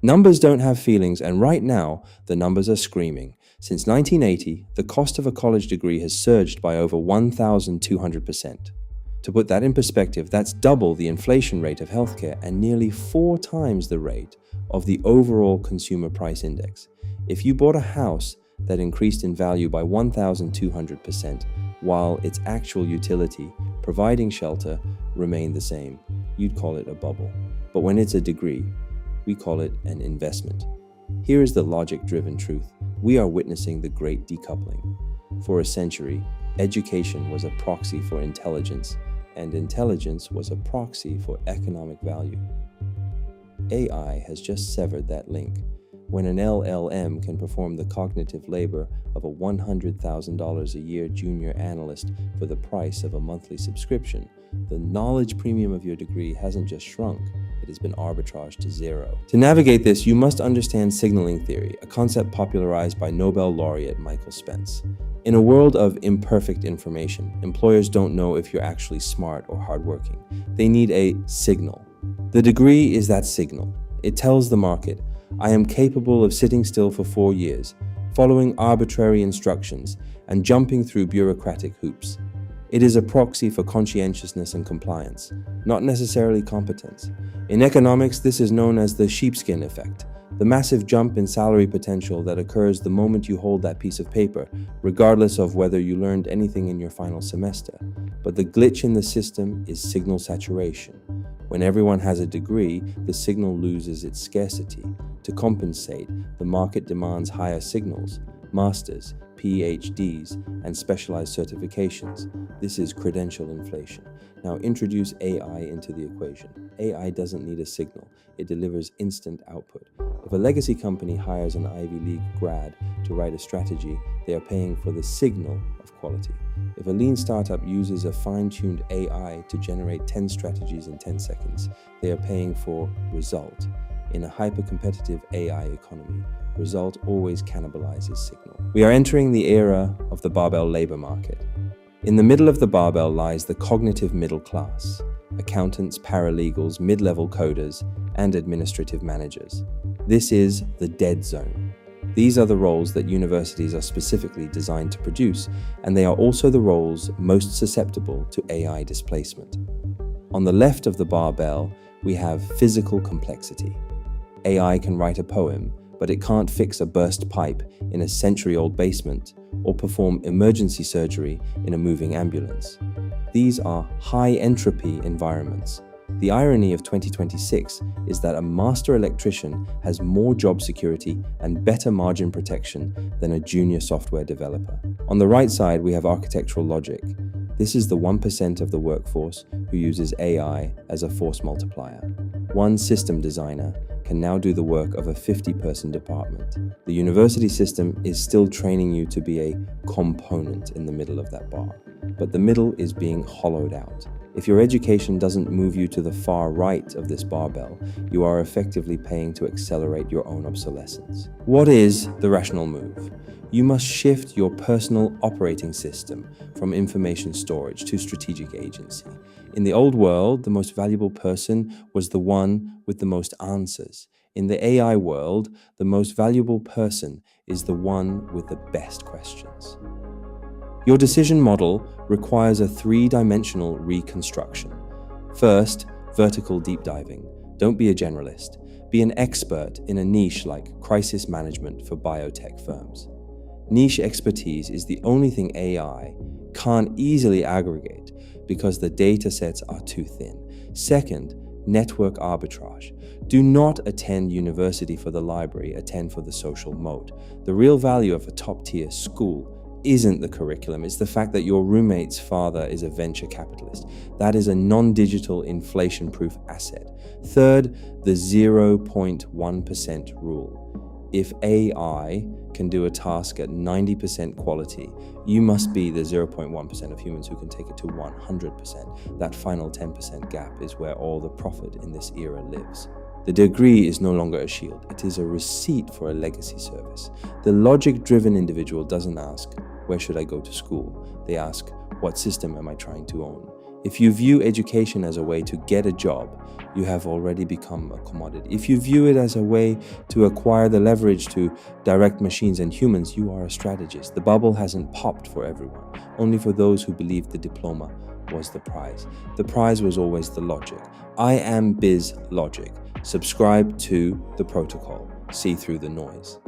Numbers don't have feelings, and right now, the numbers are screaming. Since 1980, the cost of a college degree has surged by over 1,200%. To put that in perspective, that's double the inflation rate of healthcare and nearly 4 times the rate of the overall consumer price index. If you bought a house that increased in value by 1,200%, while its actual utility, providing shelter, remained the same, you'd call it a bubble. But when it's a degree, we call it an investment. Here is the logic-driven truth. We are witnessing the great decoupling. For a century, education was a proxy for intelligence, and intelligence was a proxy for economic value. AI has just severed that link. When an LLM can perform the cognitive labor of a $100,000 a year junior analyst for the price of a monthly subscription, the knowledge premium of your degree hasn't just shrunk, it has been arbitraged to zero. To navigate this, you must understand signaling theory, a concept popularized by Nobel laureate Michael Spence. In a world of imperfect information, employers don't know if you're actually smart or hardworking. They need a signal. The degree is that signal. It tells the market, I am capable of sitting still for 4 years, following arbitrary instructions, and jumping through bureaucratic hoops. It is a proxy for conscientiousness and compliance, not necessarily competence. In economics, this is known as the sheepskin effect, the massive jump in salary potential that occurs the moment you hold that piece of paper, regardless of whether you learned anything in your final semester. But the glitch in the system is signal saturation. When everyone has a degree, the signal loses its scarcity. To compensate, the market demands higher signals, masters, PhDs, and specialized certifications. This is credential inflation. Now introduce AI into the equation. AI doesn't need a signal. It delivers instant output. If a legacy company hires an Ivy League grad to write a strategy, they are paying for the signal of quality. If a lean startup uses a fine-tuned AI to generate 10 strategies in 10 seconds, they are paying for result. In a hyper-competitive AI economy, result always cannibalizes signal. We are entering the era of the barbell labor market. In the middle of the barbell lies the cognitive middle class: accountants, paralegals, mid-level coders, and administrative managers. This is the dead zone. These are the roles that universities are specifically designed to produce, and they are also the roles most susceptible to AI displacement. On the left of the barbell, we have physical complexity. AI can write a poem, but it can't fix a burst pipe in a century-old basement or perform emergency surgery in a moving ambulance. These are high-entropy environments. The irony of 2026 is that a master electrician has more job security and better margin protection than a junior software developer. On the right side, we have architectural logic. This is the 1% of the workforce who uses AI as a force multiplier. One system designer can now do the work of a 50-person department. The university system is still training you to be a component in the middle of that bar, but the middle is being hollowed out. If your education doesn't move you to the far right of this barbell, you are effectively paying to accelerate your own obsolescence. What is the rational move? You must shift your personal operating system from information storage to strategic agency. In the old world, the most valuable person was the one with the most answers. In the AI world, the most valuable person is the one with the best questions. Your decision model requires a 3-dimensional reconstruction. First, vertical deep diving. Don't be a generalist. Be an expert in a niche like crisis management for biotech firms. Niche expertise is the only thing AI can't easily aggregate because the data sets are too thin. Second, network arbitrage. Do not attend university for the library, attend for the social moat. The real value of a top-tier school isn't the curriculum, it's the fact that your roommate's father is a venture capitalist. That is a non-digital inflation-proof asset. Third, the 0.1% rule. If AI can do a task at 90% quality, you must be the 0.1% of humans who can take it to 100%. That final 10% gap is where all the profit in this era lives. The degree is no longer a shield, it is a receipt for a legacy service. The logic-driven individual doesn't ask, where should I go to school? They ask, what system am I trying to own? If you view education as a way to get a job, you have already become a commodity. If you view it as a way to acquire the leverage to direct machines and humans, you are a strategist. The bubble hasn't popped for everyone, only for those who believed the diploma was the prize. The prize was always the logic. I am Biz Logic. Subscribe to the protocol. See through the noise.